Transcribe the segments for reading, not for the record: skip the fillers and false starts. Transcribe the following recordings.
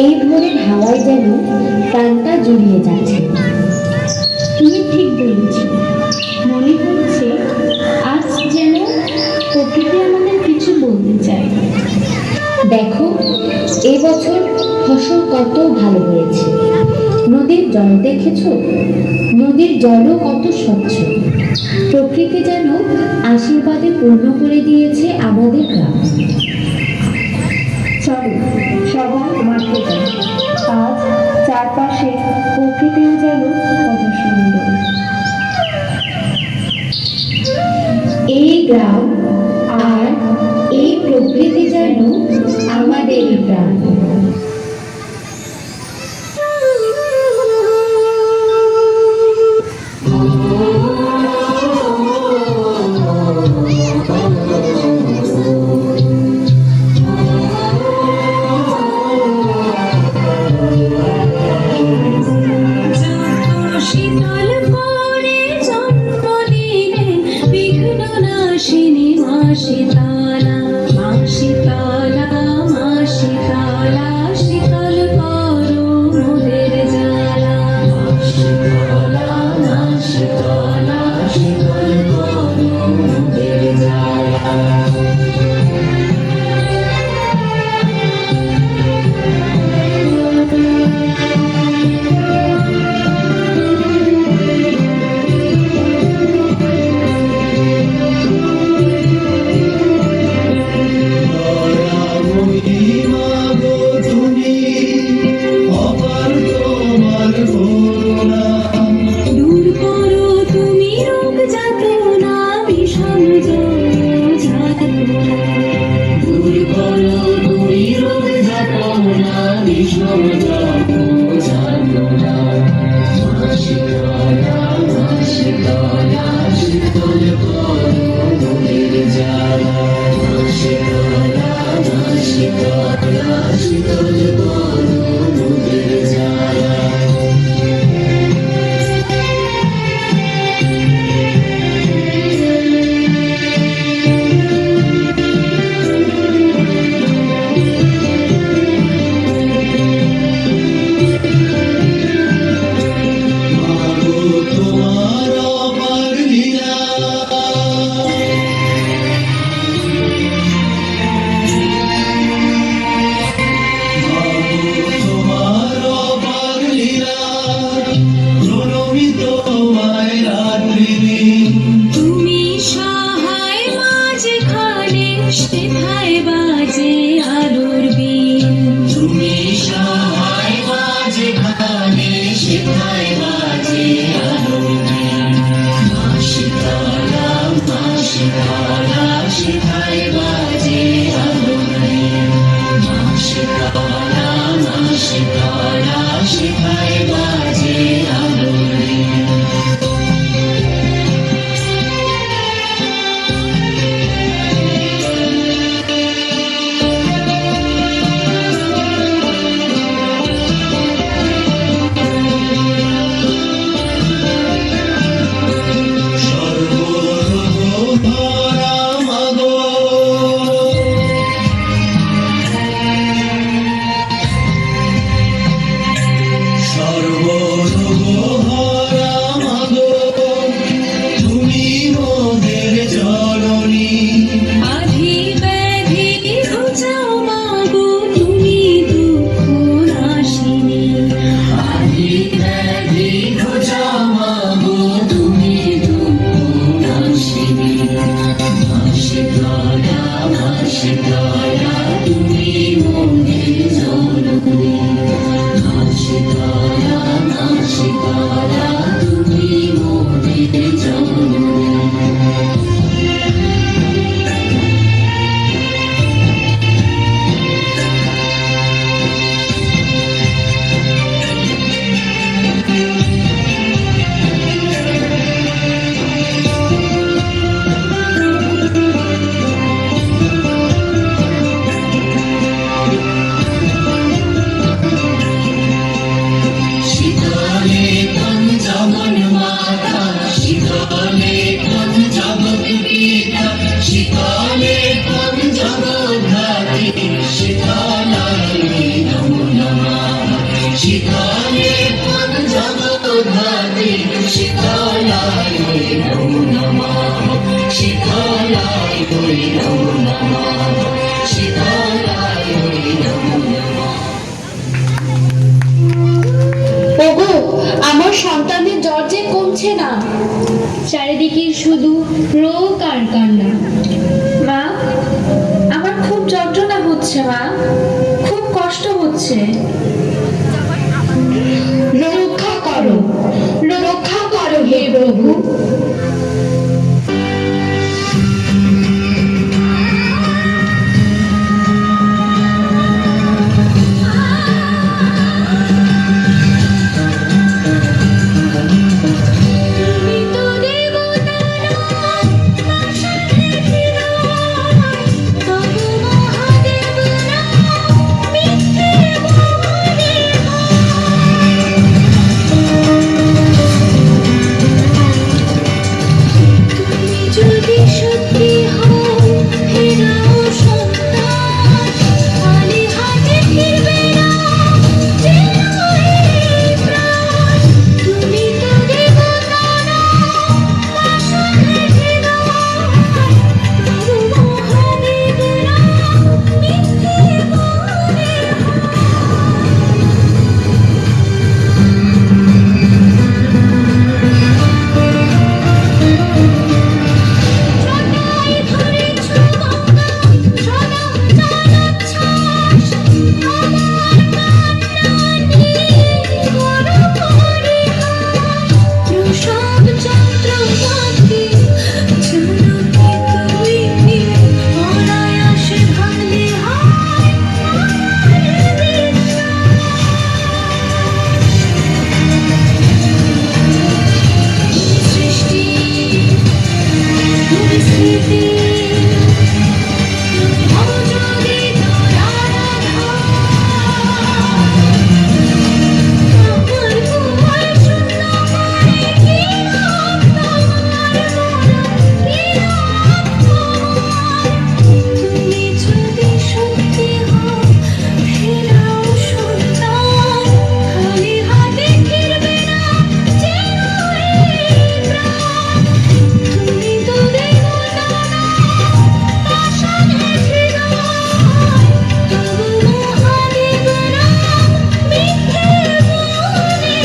এই ভোরের হাওয়ায় যেন প্রাণটা জুড়িয়ে যাচ্ছে। তুমি ঠিক বলেছ, মনে হচ্ছে আজ যেন প্রকৃতি আমাদের কিছু বলতে চায়। দেখো, এবছর ফসল কত ভালো হয়েছে। নদীর জল দেখেছো? নদীর জলও কত স্বচ্ছ। প্রকৃতি যেন আশীর্বাদে পূর্ণ করে দিয়েছে আমাদের গ্রাম। চলো সবাই মাঠে যাই, আজ চারপাশে প্রকৃতিও যেন কত সুন্দর। এই গ্রাম আর এই প্রকৃতি যেন আমাদের গ্রাম। শীতল পরে জন্ম দিলেন বিঘ্ন নাশিনী মা শীতলা, মা শীতলা, মা শীতলা, শীতল করো মোদের জ্বালা। মা শীতলা, মা শীতলা, শীতল করো মোদের জ্বালা। দূর করো তুমি রোগ যাতনা, বিষম যাতনা। দূর করো তুমি রোগ যাতনা, বিষম যাতনা। মা শীতলা, মা শীতলা, শীতল করো মোদের জ্বালা। মা শীতলা, মা শীতলা, শীতল করো মোদের জ্বালা। তুমি সহায় মাঝখানে, সেথায় বাজে আলোর বিন। তুমি সহায় মাঝখানে, সেথায় বাজে আলোর বিন। মা শীতলা, মা শীতলা, সেথায় বাজে আলোর বিন। মা শীতলা, মা শীতলা, সেথায় বাজে আলোর বিন। শীতলে পদ জগৎ ধাত্রী শীতলায় হই নমো নমঃ শীতলায় হই নমো নমঃ শীতলায় হই নমো নমঃ। ওগো, আমার সন্তানের জ্বর যে কমছে না, চারিদিকে শুধু রোগ আর কান্না। মা, আমার খুব যন্ত্রণা হচ্ছে মা, খুব কষ্ট হচ্ছে। রক্ষা করো, রক্ষা করো হে প্রভু। তুমি তো দেবতা তবু মহাদেব না মিথ্যে তুমি যদি সত্যি হও ফেরাও সন্তান খালি হাতে ফিরবে না যেন এই প্রাণ। তুমি তো দেবতা না পাষাণে হৃদয় তবু মহাদেব না মিথ্যে মনে জটায় ধরেছ গঙ্গা সদা জলোচ্ছ্বাস আমার কান্নানি করো পরিহাস। প্রসব যন্ত্রপাতি ঝুলুকে তুমি অনায়াসে ভাঙলে হয় আমার বিশ্বাস। সৃষ্টি তুমি স্মৃতি অযোগে দয়ারাধা আমার ভুবন শূন্য করে কি রব তোমার কি রব তোমার। তুমি যদি সত্যি হও ফেরাও সন্তান খালি হাতে ফিরবে না যেন এই প্রাণ। তুমি তো দেবতা না পাষাণে হৃদয় তবু মহাদেব না মিথ্যে মনে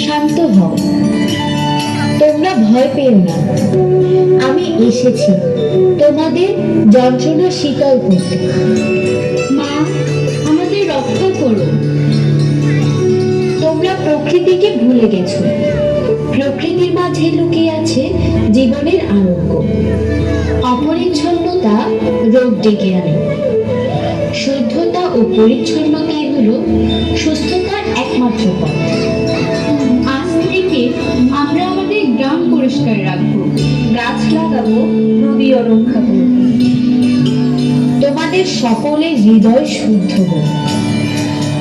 শান্ত হও, তোমরা ভয় পেও না। আমি এসেছি তোমাদের যন্ত্রণা শীতল করতে। মা, আমাদের রক্ষা করো। তোমরা প্রকৃতিকে ভুলে গেছো। প্রকৃতির মাঝে লুকিয়ে আছে জীবনের আরোগ্য। অপরিচ্ছন্নতা রোগ ডেকে আনে। শুদ্ধতা ও পরিচ্ছন্নতাই হলো সুস্থতার একমাত্র পথ। আজ থেকে আমরা আমাদের গ্রাম পরিষ্কার রাখবো, গাছ লাগাবো, নদীও রক্ষা করবো। তোমাদের সকলের হৃদয় শুদ্ধ হোক।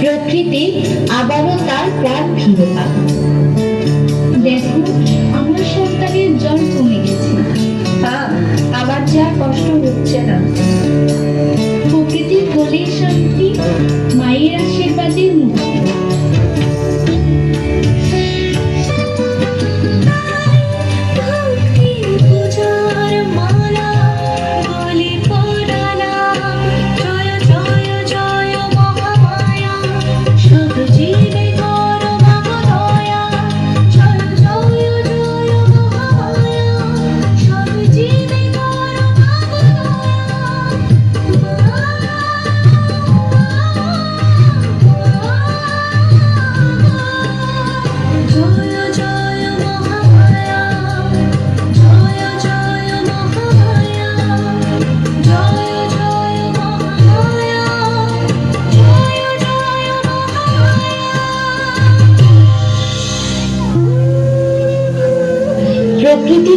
প্রকৃতি আবারও তার প্রাণ ফিরে পাবে। দেখো, আমার সন্তানের জ্বর কমে গেছে। আমার যা কষ্ট হচ্ছে না। প্রকৃতির কোলে শান্তি, মায়ের আশীর্বাদে মুক্তি। ভক্তি পূজার মালা বলি পরালা জয় জয় জয় মহামায়া সব জীবে কর মহাদয়া জয় জয় জয় মহামায়া সব জীবে কর মহাদয়া।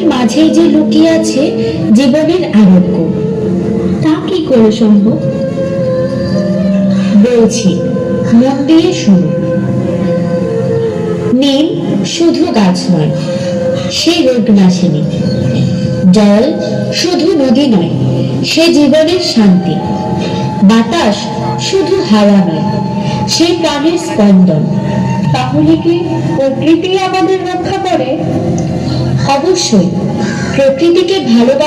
প্রকৃতির মাঝেই যে লুকিয়ে আছে জীবনের আরোগ্য। তা কি করে সম্ভব? বলছি, মন দিয়ে শুনো। নিম শুধু গাছ নয়, সে রোগ নাশিনী। জল শুধু নদী নয়, সে জীবনের শান্তি। বাতাস শুধু হাওয়া নয়, সে প্রাণের স্পন্দন। তাহলে কি প্রকৃতি আমাদের রক্ষা করে? অবশ্যই, প্রকৃতিকে ভালোবাসা